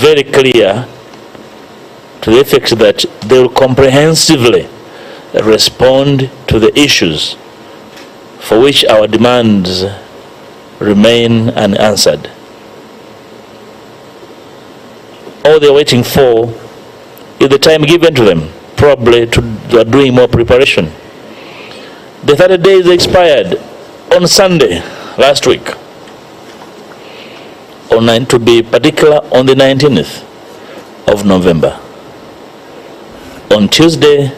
very clear to the effect that they will comprehensively respond to the issues for which our demands remain unanswered. All they're waiting for is the time given to them, probably to doing more preparation. The 30 days expired on Sunday last week, to be particular on the 19th of November. On Tuesday,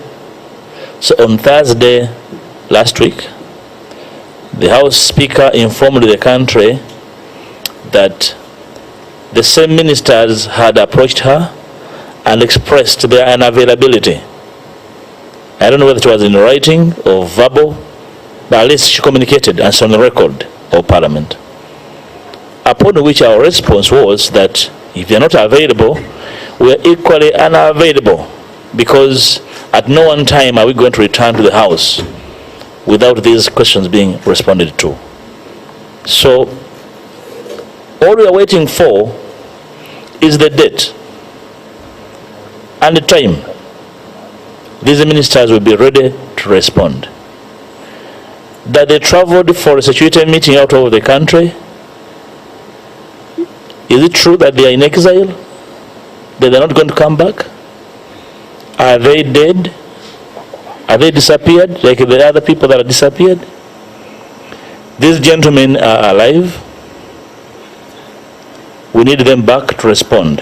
so on Thursday last week, the House Speaker informed the country that the same ministers had approached her and expressed their unavailability. I don't know whether it was in writing or verbal, but at least she communicated, and it's on the record of Parliament. Upon which our response was that if they're not available, we are equally unavailable, because at no one time are we going to return to the House without these questions being responded to. So all we are waiting for is the date and the time these ministers will be ready to respond. That they traveled for a security meeting out of the country. Is it true that they are in exile? That they're not going to come back? Are they dead? Are they disappeared like the other people that are disappeared? These gentlemen are alive. We need them back to respond.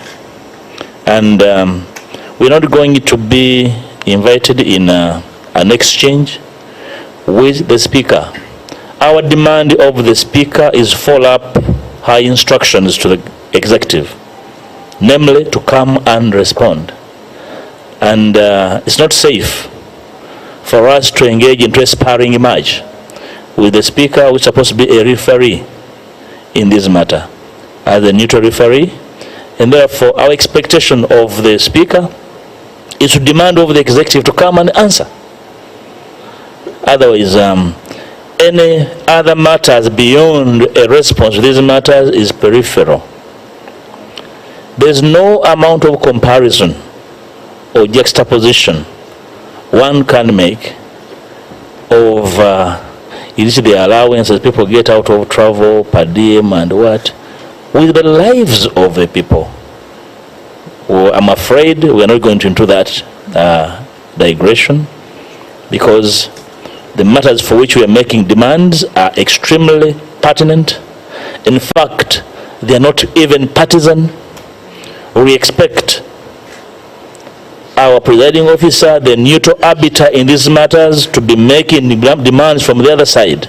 And we're not going to be invited in an exchange with the Speaker. Our demand of the Speaker is follow up her instructions to the Executive, namely to come and respond. And it's not safe for us to engage into a sparring match with the Speaker, who is supposed to be a referee in this matter, as a neutral referee. And therefore, our expectation of the Speaker is to demand of the Executive to come and answer. Otherwise, any other matters beyond a response to these matters is peripheral. There's no amount of comparison or juxtaposition one can make of the allowances people get out of travel, per diem and what, with the lives of the people. Well, I'm afraid we're not going to into that digression, because the matters for which we are making demands are extremely pertinent. In fact, they are not even partisan. We expect our presiding officer, the neutral arbiter in these matters, to be making demands from the other side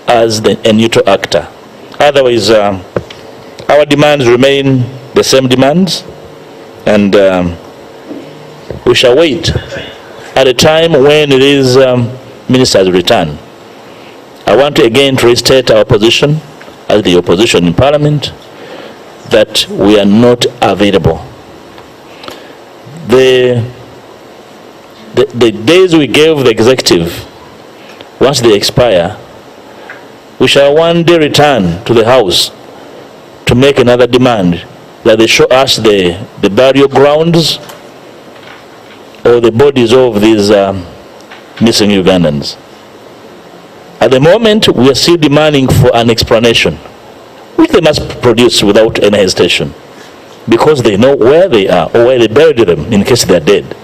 as a neutral actor. Otherwise, our demands remain the same demands, and we shall wait at a time when these ministers return. I want to again to restate our position as the opposition in Parliament, that we are not available. The days we gave the Executive, once they expire, we shall one day return to the House to make another demand, that they show us the burial grounds or the bodies of these missing Ugandans. At the moment, we are still demanding for an explanation, which they must produce without any hesitation, because they know where they are or where they buried them in case they are dead.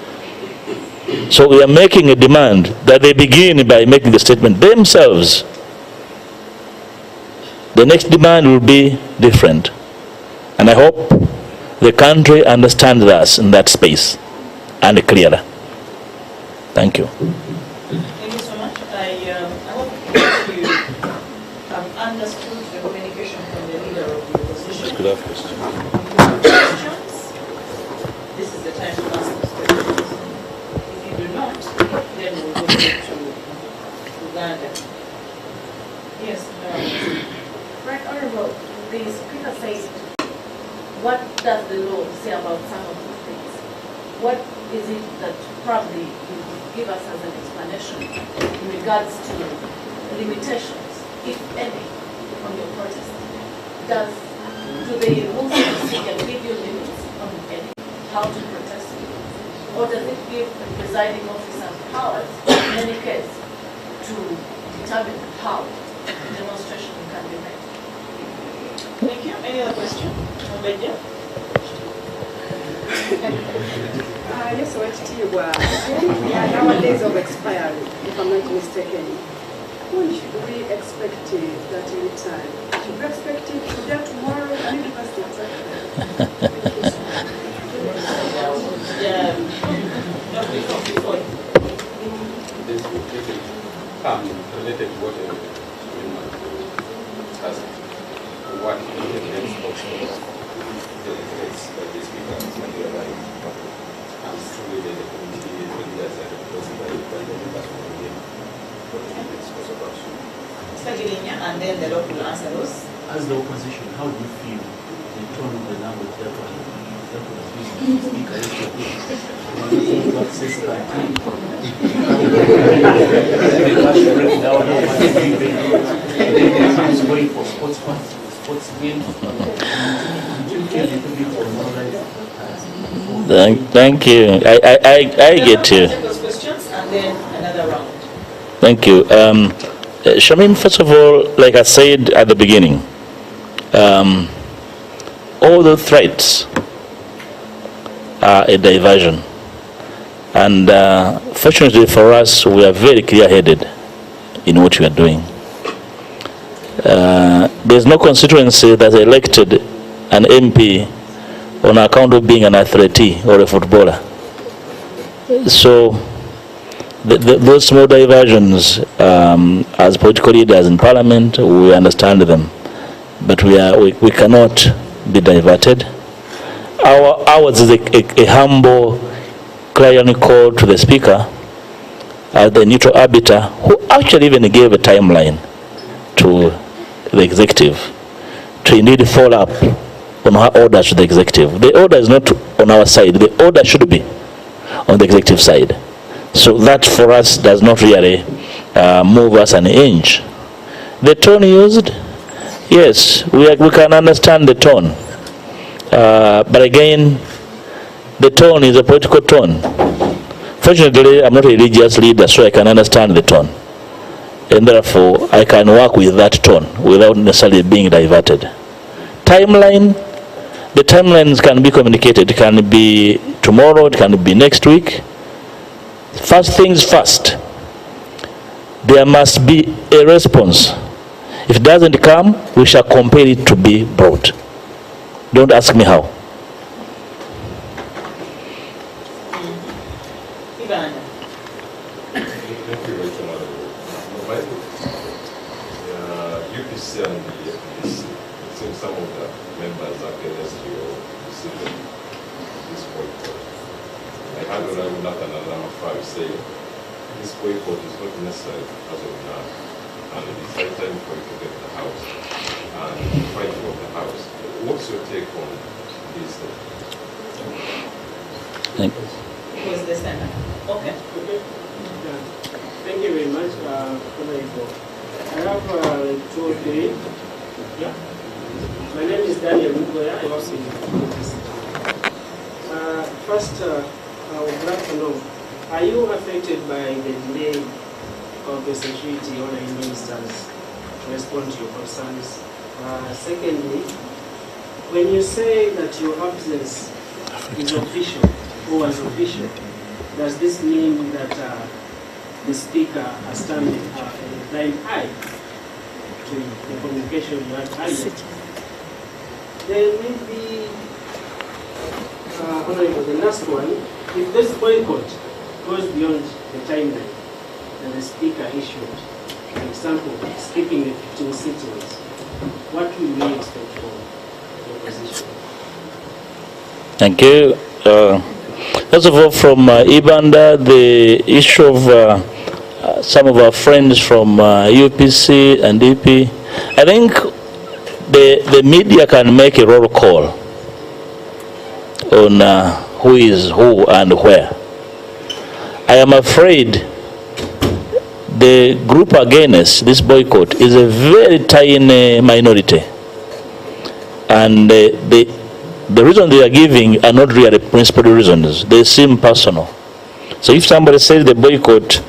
So we are making a demand that they begin by making the statement themselves. The next demand will be different. And I hope the country understands us in that space and clearer. Thank you. Thank you so much. I hope you have understood the communication from the leader of the opposition. Good afternoon. Questions? This is the time to ask those questions. If you do not, then we'll go to Uganda. Yes, Right Honorable, the Speaker says, what does the law say about some of these things? What is it that probably you would give us as an explanation in regards to limitations, if any, on your protest? Do the rules of the procedure give you limits on how to protest it? Or does it give the presiding officer powers, in any case, to determine how demonstration can be made? Thank you. Any other question? Obeja? Yes, what there are days of expiry, if I'm not mistaken. When should we expect that return? Should we expect it today, tomorrow? Can you give us the exact This will come related to what what the next option the speaker is materialized and truly the committee leaders are requested by the members of the game for the next course of action. Mr. Girinya, and then the Lord will answer those. As the opposition, how do you feel the tone of the language that was used to speak going for sports games? Thank you. I get you. Take those questions and then another round. Thank you. Shamin, first of all, like I said at the beginning, all the threats are a diversion. And fortunately for us, we are very clear-headed in what we are doing. There's no constituency that elected an MP on account of being an athlete or a footballer. So those small diversions, as political leaders in Parliament, we understand them, but we cannot be diverted. Ours is a humble clarion call to the Speaker as the neutral arbiter, who actually even gave a timeline to the Executive to indeed follow up on her orders to the Executive. The order is not on our side. The order should be on the Executive side. So that for us does not really move us an inch. The tone used, yes, we can understand the tone. But again, the tone is a political tone. Fortunately, I'm not a religious leader, so I can understand the tone. And therefore, I can work with that tone without necessarily being diverted. Timeline, the timelines can be communicated. It can be tomorrow, it can be next week. First things first, there must be a response. If it doesn't come, we shall compel it to be brought. Don't ask me how. Ivana. Thank you very much. UPC and the FPC, it seems some of the members are against your decision this boycott. I had Honorable Nathan Alama 5 say this boycott is not necessary as of now, and it is high time for you to get the house and fight for the house. What's your take on this? Thank you. It was the Senate. Okay. Thank you very much, Honorable. I have 2 or 3. Yeah. My name is Daniel Mugoya. I work in UPC. First, I would like to know, are you affected by the delay of the security or the ministers to respond to your concerns? Secondly, when you say that your absence is official or was official, does this mean that the Speaker has turned a blind eye to the communication you had earlier? Then maybe, Honorable, the last one, if this boycott goes beyond the timeline that the Speaker issued, for example, skipping the 15 sittings, what will we expect from the opposition? Thank you. First of all, from Ibanda, the issue of some of our friends from UPC and DP, I think the media can make a roll call on who is who and where. I am afraid the group against this boycott is a very tiny minority, and the reasons they are giving are not really principled reasons. They seem personal. So if somebody says the boycott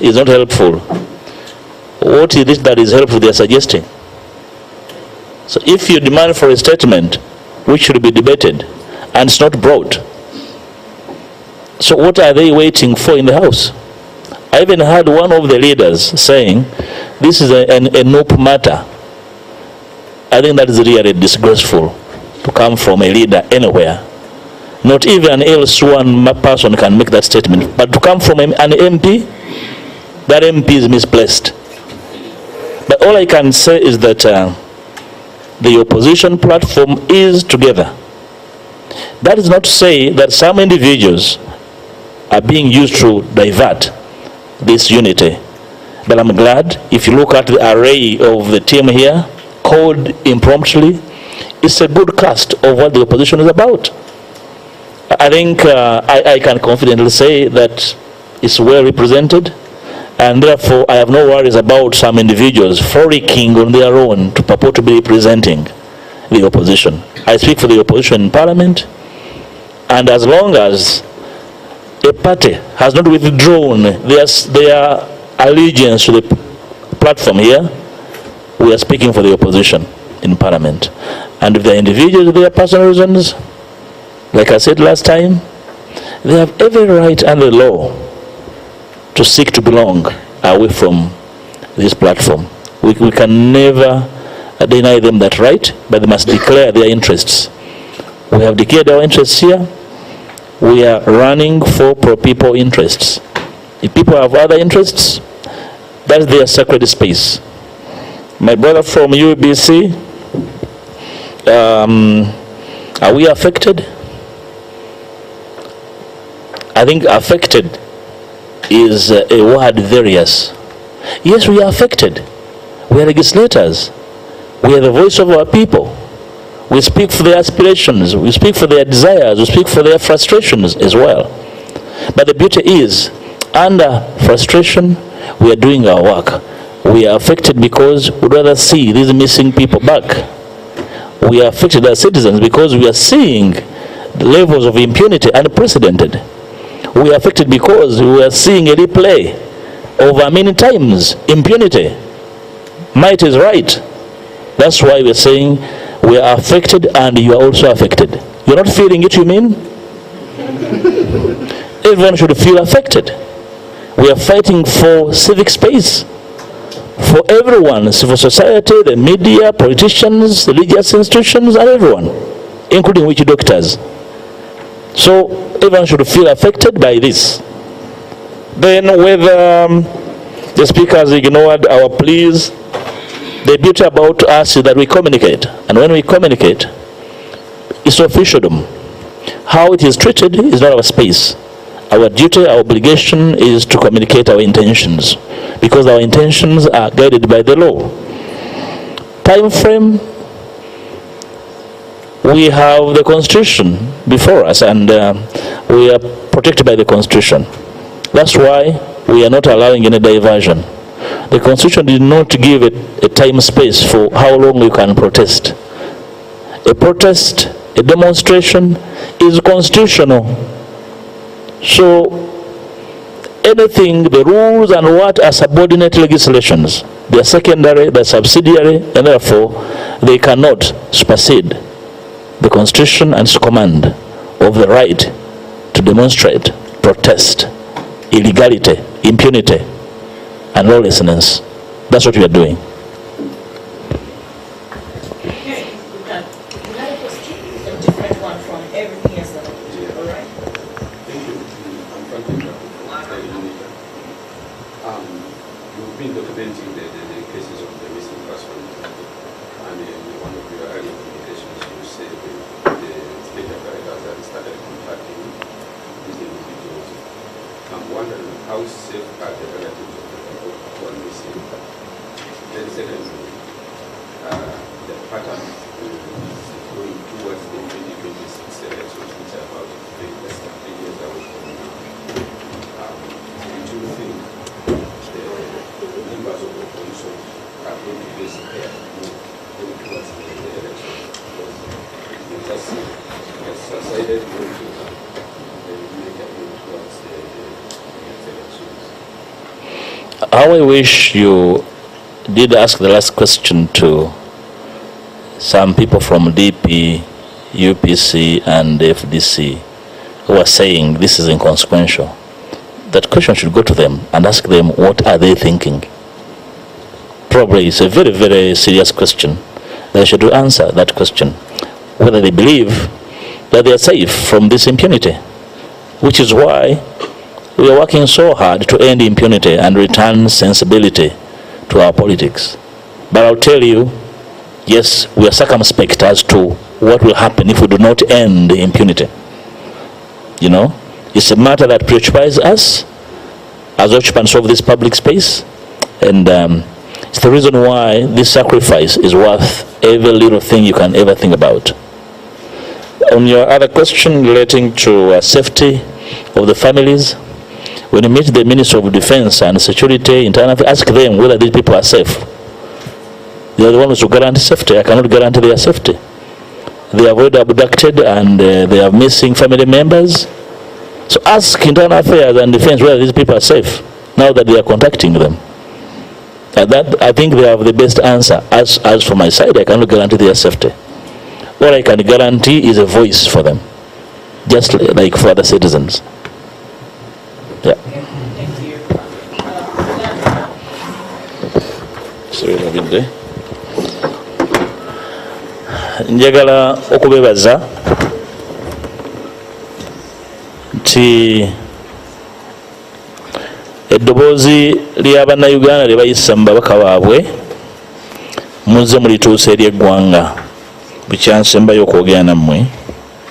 is not helpful, what is it that is helpful they are suggesting? So if you demand for a statement which should be debated and it's not brought, so what are they waiting for in the House? I even heard one of the leaders saying this is a NOP matter. I think that is really disgraceful to come from a leader anywhere. Not even an L1 person can make that statement, but to come from an MP, that MP is misplaced. But all I can say is that the opposition platform is together. That is not to say that some individuals are being used to divert this unity. But I'm glad, if you look at the array of the team here, called impromptu, it's a good cast of what the opposition is about. I think I can confidently say that it's well represented, and therefore I have no worries about some individuals frolicking on their own to purport to be representing the opposition. I speak for the opposition in Parliament, and as long as a party has not withdrawn their allegiance to the platform here, we are speaking for the opposition in Parliament. And if there are individuals with their personal reasons, like I said last time, they have every right under the law to seek to belong away from this platform. We can never deny them that right, but they must declare their interests. We have declared our interests here. We are running for pro-people interests. If people have other interests, that's their sacred space. My brother from UBC, are we affected? I think affected is a word various. Yes, we are affected. We are legislators. We are the voice of our people. We speak for their aspirations. We speak for their desires. We speak for their frustrations as well. But the beauty is, under frustration, we are doing our work. We are affected because we'd rather see these missing people back. We are affected as citizens because we are seeing the levels of impunity unprecedented. We are affected because we are seeing a replay over many times impunity. Might is right. That's why we are saying we are affected and you are also affected. You're not feeling it, you mean? Everyone should feel affected. We are fighting for civic space. For everyone, civil society, the media, politicians, religious institutions, and everyone, including witch doctors. So everyone should feel affected by this. Then whether the speakers ignored our pleas, the beauty about us is that we communicate. And when we communicate, it's officialdom. How it is treated is not our space. Our duty, our obligation is to communicate our intentions, because our intentions are guided by the law. Time frame, we have the Constitution before us, and we are protected by the Constitution. That's why we are not allowing any diversion. The Constitution did not give a time space for how long you can protest. A protest, a demonstration is constitutional. So anything, the rules and what are subordinate legislations. They are secondary, they are subsidiary, and therefore they cannot supersede the Constitution and its command of the right to demonstrate, protest, illegality, impunity, and lawlessness. That's what we are doing. Okay, we've done another question, a different one from everything else that we do. All right. Thank you. I'm Franklin. You've been documenting the cases of the missing person, and in one of your earlier communications, you said the state apparatus that started contacting these individuals. I'm wondering how safe are the relatives of the people who are missing? Then secondly, the pattern is going towards the 2026 elections, which are about less than 3 years away from now. Do you think the members of the opposition are going to face a move going towards the election? Because it gives us heading into the towards the elections. How I wish you did ask the last question to some people from DP, UPC, and FDC who are saying this is inconsequential. That question should go to them and ask them what are they thinking. Probably it's a very, very serious question. They should answer that question, whether they believe that they are safe from this impunity, which is why we are working so hard to end impunity and return sensibility to our politics. But I'll tell you, yes, we are circumspect as to what will happen if we do not end impunity. You know, it's a matter that preoccupies us as occupants of this public space, and it's the reason why this sacrifice is worth every little thing you can ever think about. On your other question relating to safety of the families, when you meet the Minister of Defense and Security, Internal, ask them whether these people are safe. They are the ones who guarantee safety. I cannot guarantee their safety. They are already abducted and they are missing family members. So ask Internal Affairs and Defense whether these people are safe now that they are contacting them. That, I think they have the best answer. As for my side, I cannot guarantee their safety. What I can guarantee is a voice for them, just like for other citizens. Yeah. Thank you. Sorry, njagala okubebaza nti eddoboozi ly'abannayuganda lye bayisa mu babaka baabwe muzze mulituusa eri eggwanga bukyansembayo okwogera nammwe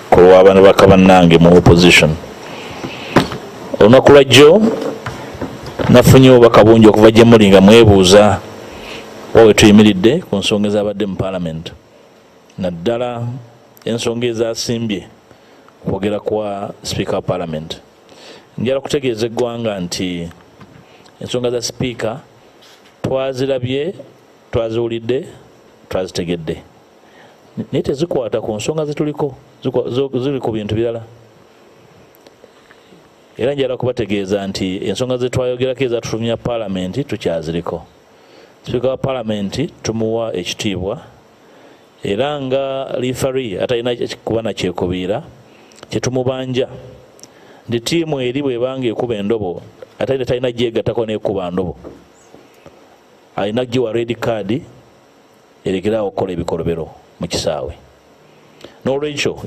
ku lw'ababaka bannange mu opposition. Olunaku lwajjo nafunye obubaka bungi okuva gye muli nga mwebuuza wawe tuyimiridde ku nsonga ezabadde mu parliament, naddala ensonga ezasimbye okwogera kwa speaker wa parliament. Njala kutegeeza eggwanga nti ensonga za speaker twazirabye, twaziwulidde, twazitegedde, naye tezikwata ku nsonga zetuliko, ziri ku bintu birala. Era njala kubategeeza nti ensonga zetwayogerako ezatulumya parliament tukyaziriko. Speaker wa parliament tumuwa ekitiibwa, era nga lifari atalina kuba nakyekubiira kyetumubanja nti tiimu eri bwebanga ekuba endobo ate talina gyegattako nekuba ndobo, alina giwa red card erekerawo okukola ebikolobero mu kisaawe. N'olwekyo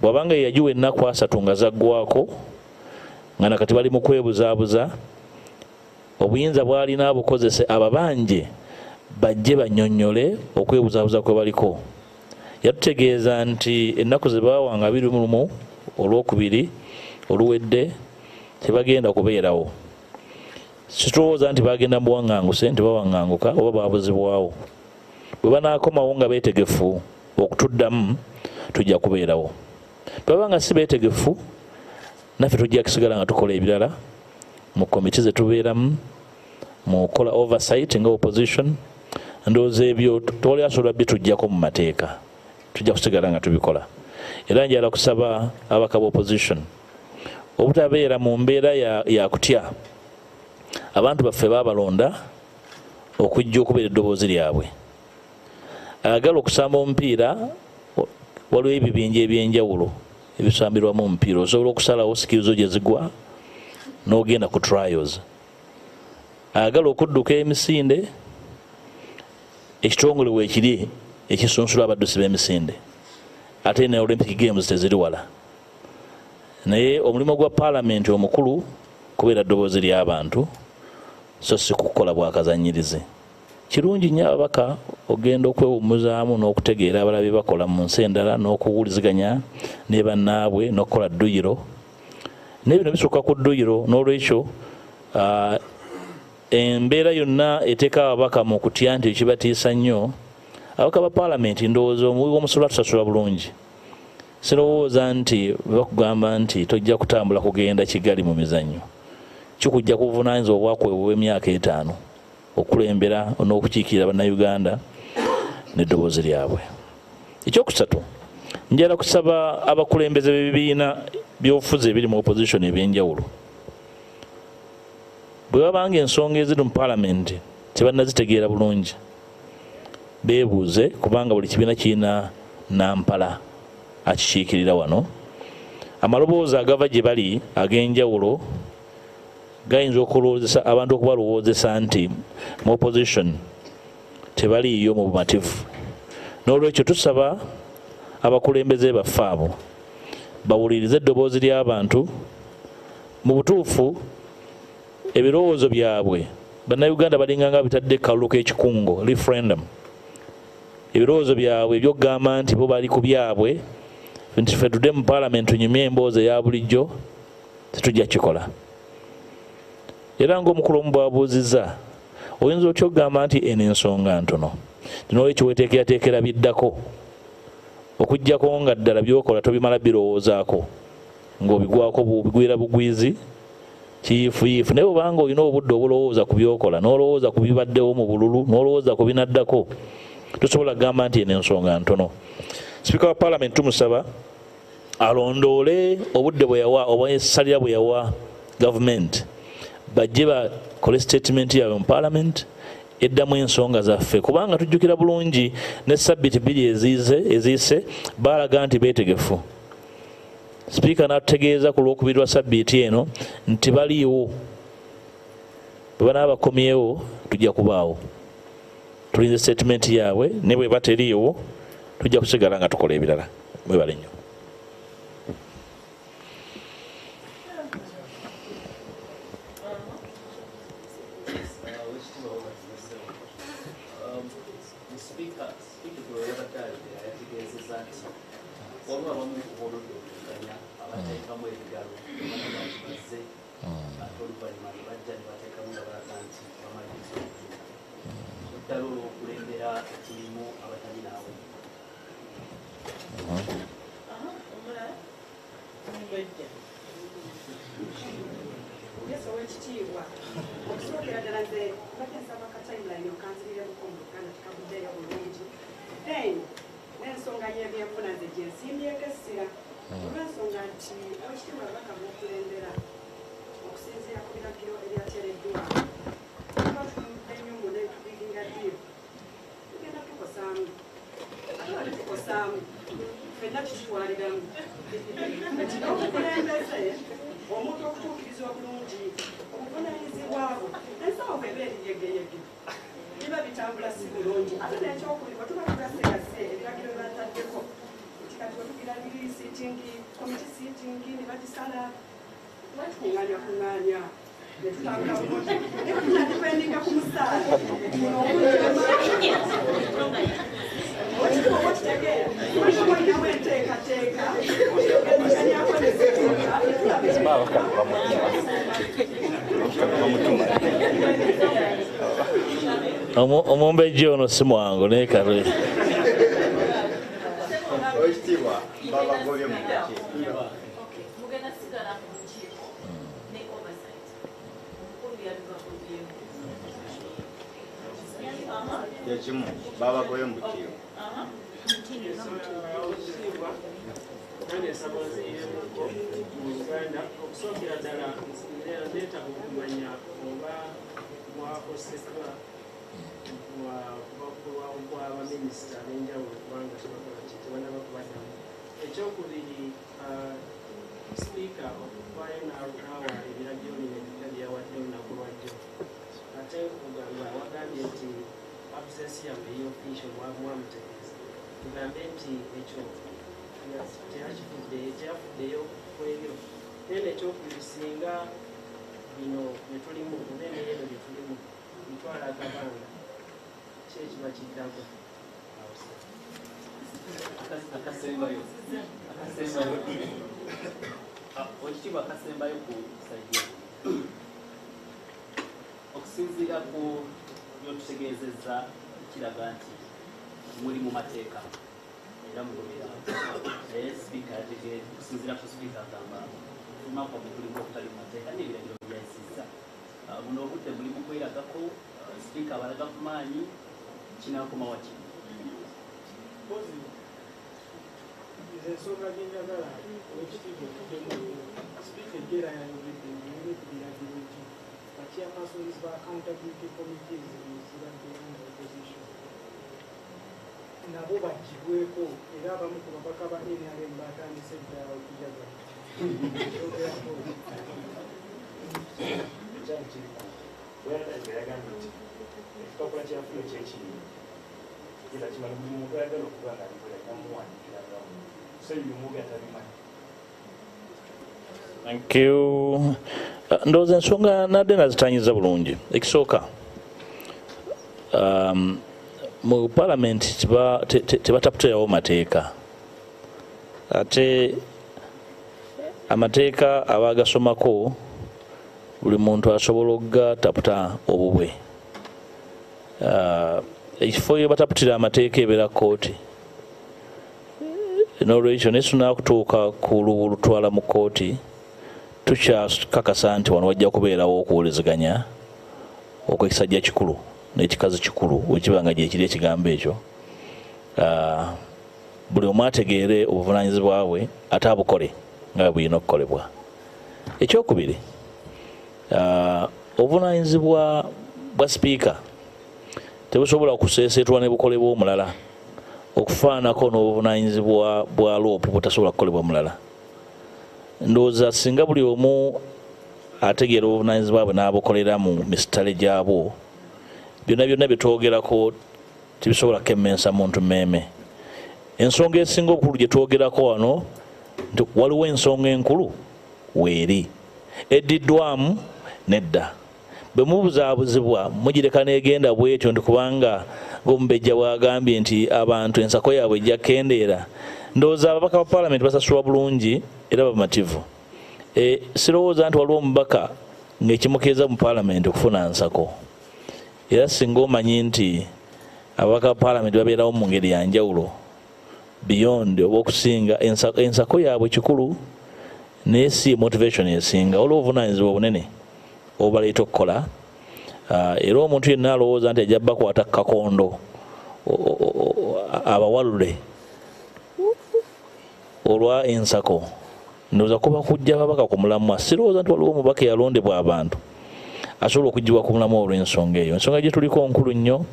bwabanga yagiwa ennaku 3 nga zaggwako nga nakati bali mu kwebuzaabuza, obuyinza bwalina bukozese ababanje bajje bannyonnyole okwebuzaabuza kwe baliko. Yatutegeeza nti ennaku ze baawanga 21 olwokubiri oluwedde tebagenda kubeerawo. Situlowooza nti bagenda muwaŋŋanguse nti bawaŋŋanguka oba baabuzibwawo. Bwe banaakomawo nga beetegefu okutuddamu tujja kubeerawo. Baba nga si beetegefu naffe tujja kusigala nga tukola ebirala mu komiti ze tubeeramu mu kola oversight nga opposition. Ndowooza ebyo toli asobola bitujjako mu mateeka, tujja kusigala nga tubikola. Era njala kusaba abaka opposition obutabeera mu mbeera ya kutya abantu baffe babalonda okujja okubeera eddoboozi lyabwe. Ayagala okusamba omupiira, waliwo ebibinja ebyenjawulo ebisambirwamu omupiira. Osobola okusalawo sikirizo gye zigwa n'ogenda ku trials. Ayagala okudduka emisinde, ekitongole weekiri ekisunsula abaddusi b'emisinde, ate ne Olympic Games teziri wala. Naye omulimu gwa parliament omukulu kubeera ddoboozi ly'abantu so si kukola bwakazanyirizi. Kirungi nnyo ababaka ogenda okwewummuzaamu n'okutegeera abalabe bakola mu nsi endala n'okuwuliziganya ne bannaabwe n'okukola dduyiro. N'ebino bisukka ku dduyiro. N'olwekyo embeera yonna eteeka ababaka mu kutya nti ekibatiisa nnyo, ababaka ba parliament ndowooza omuwi w'omusolo tusasula bulungi. Sirowooza nti bakugamba nti tojja kutambula kugenda Kigali mu mizannyo, kikujja kuvunaanyizibwa obwakwebwa bw'emyaka 5 okulembera n'okukiikirira bannayuganda n'eddoboozi lyabwe. Ekyokusatu, njala kusaba abakulembeze b'ebibiina by'obufuzi ebiri mu opposition ebyenjawulo bwe babanga ensonga eziri mu paalamenti tebannazitegeera bulungi beebuuze kubanga buli kibiina kirina nampala akikiikirira wano. Amaloboozi agava gye bali ag'enjawulo gayinza okulowoozesa abantu okubalowoozesa nti mu opposition tebaliiyo mu bumativu. N'olwekyo tusaba abakulembeze baffe abo bawulirize eddoboozi ly'abantu. Mu butuufu ebirowoozo byabwe bannayuganda balinganga bitadde kalulu k'ekikungo referendum. Ebirowoozo byabwe ebyokugamba nti bo bali ku byabwe nti ffe tudde mu paalamenti tunyumye emboozi eya bulijjo tetujja kikola. Era ng'omukulu omu bw'abuuzizza oyinza otya okugamba nti eno ensonga ntono n'olwekyo weteekerateekera biddako okuggyako nga ddala byokola tobimala birowoozaako ng'obigwako bigwira bugwizi kiyiifuyiifu. Naye obanga olina obudde obulowooza ku byokola n'olowooza ku bibaddewo mu bululu n'olowooza ku binaddako tosobola kugamba nti eno ensonga ntono. Sipiika wa paalamenti tumusaba alondoole obudde bwe yawa oba essalira bwe yawa gavumenti bajje bakole statement yaabwe mu paalamenti eddamu ensonga zaffe kubanga tujjukira bulungi ne sabbiiti bbiri eziise baalaga nti beetegefu. Sipiika n'atutegeeza ku lwokubiri lwa sabbiiti eno nti baliiwo bwe banaaba bakomyewo tujja kubaawo. Tulinze statement yaabwe ne bwe bateriiwo tujja kusigala nga tukola ebirala. Mwebale nnyo. Omumbejja ono si mwangu naye kalwe. Okusookera ddala neetaaga okumanya oba mwakosebwa kw'abaminisita ab'enjawulo kubanga tebakola ki tebanaba kubaddamu. Ekyokubiri sipiika okuvaayo n'awa ebiragiro bino ebipya byawadde olunaku lwajjo ate kugamba wagambye nti absence yambe ey'official mwamutegeeza tugambe nti ekyo kyafuddeyo ku ebyo. Naye ekyokubiri singa bino bye tulimu oba emirimu bye tulimu bitwala akabanga ki ekiba kiddako akasembayo ekitiibwa akasembayo ku saidi okusinziira ku byotutegeezezza kiraga nti muli mu mateeka era mugobera naye sipiika yategeeza okusinziira ku sipiika agamba omwaka tulimu okutali mu mateeka n'ebiragiro byayisizza buno obudde buli mu kweragako sipiika abalaga ku maanyi kinaakomawa ki ensonga gyenjagala owekitiibwa okuddemu sipiika ejjera yayogedde ebiragiro nti chairpersons ba accountability committees zibadde under opposition nabo bagibweko era abamu ku babaka ba NRM batandise dda okujagala yagambye nti ekipapula kyafuyo kyekirimu era kimala buli muntu ayagala okuba nga alikolera namuwandikiragamu so ebyo mubi atabimanyi. Thank you. Ndowooza ensonga nadde nazitanyiza bulungi. Ekisooka mu palamenti tebataputirawo mateeka ate amateeka abagasomako buli muntu asobola okugataputa obubwe. Ekifo ye bataputira amateeka ebeera kooti n'olwekyo naye tunakutuuka ku lutwala mu kooti tukyakakasa nti wano wajja kubeerawo okuwuliziganya okw'ekisajja kikulu n'ekikazi kikulu wekiba nga gyekiri ekigambo ekyo, buli omu ategeere obuvunaanyizibwa bwe ate abukole nga bwirina okukolebwa. Ekyokubiri, obuvunaanyizibwa bwa sipiika tebusobola kuseeseetwa ne bukolebwa omulala okufaanako n'obuvunaanyizibwa bwa loopu butasobola kukolebwa mulala. Ndowooza singa buli omu ategeera obuvunaanyizibwa bwe n'abukolera mu misitale gyabwo, byonna byonna bye twogerako tebisobola kukemmensa muntu mmeeme. Ensonga esinga obukulu gye twogerako wano nti waliwo ensonga enkulu weeri eddiddwamu nedda. Bwe mubuzaabuzibwa mugireka n'egenda bw'etyo nti kubanga ng'omubejja bw'agambye nti abantu ensako yaabwe ejja kendeera. Ndowooza ababaka ba palamenti basasulwa bulungi era bamativu. Sirowooza nti waliwo omubaka ng'ekimukiriza mu palamenti okufuna nsako. Era singa omanyi nti ababaka ba palamenti babeerawo mu ngeri ya njawulo beyond oba okusinga ensako yaabwe kikulu naye si motivation esinga. Waliwo obuvunaanyizibwa obunene obaleeta okukola, era omuntu yenna alowooza nti ajja bakwata kakondo abawalule olwa ensako, ndowooza kuba kujja babaka ku mulamwa. Sirowooza nti waliwo omubaka yalondebwa abantu asobola okugibwa ku mulamwa olw'ensonga eyo. Ensonga gye tuliko nkulu nnyo,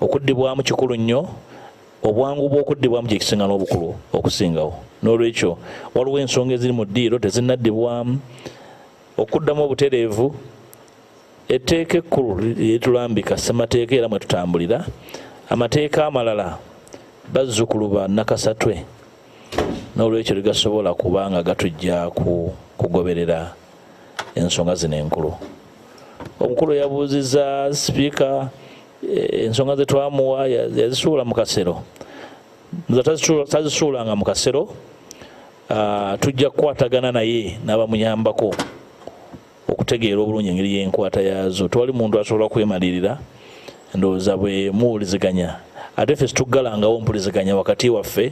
okuddibwamu kikulu nnyo, obwangu bw'okuddibwamu kye kisinga n'obukulu okusingawo. N'olwekyo waliwo ensonga eziri mu ddiiro tezinnaddibwamu. Okuddamu obutereevu, etteeka ekkulu lyetulambika ssemateeka era mwe tutambulira. Amateeka amalala bazzukulu ba nakasatwe, n'olwekyo ligasobola kuba nga gatujja kugoberera ensonga zino enkulu. Omukulu yabuuzizza sipiika ensonga ze twamuwa yazisuula mu kasero. Tazisuulanga mu kasero, tujja kukwatagana naye n'abamuyambako okutegeera obulungi engeri y'enkwata yaazo. Tewali muntu asobola kwemalirira, ndowooza bwe muwuliziganya. Ate ffe situggalangawo mpuliziganya wakati waffe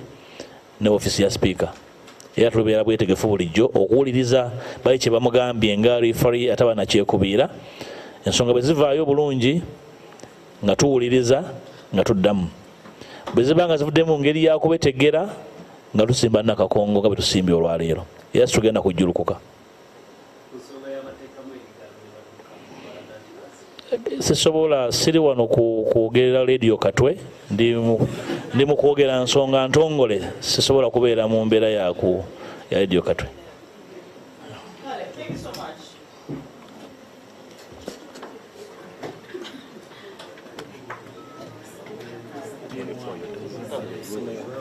ne ofiisi ya sipiika. Era tubeera bwetegefu bulijjo okuwuliriza bali kye bamugambye nga rifari ate banakyekubiira. Ensonga bwe zivaayo bulungi nga tuwuliriza nga tuddamu. Bwe ziba nga zivudde mu ngeri yakubetegera nga tusimba nakakongo nga bwe tusimbye olwaleero. Era situgenda kujjulukuka. Sisobola, siri wano kwogerera radio Katwe, ndi mu kwogera nsonga ntongole. Sisobola kubeera mu mbeera ya radio Katwe. Thank you so much.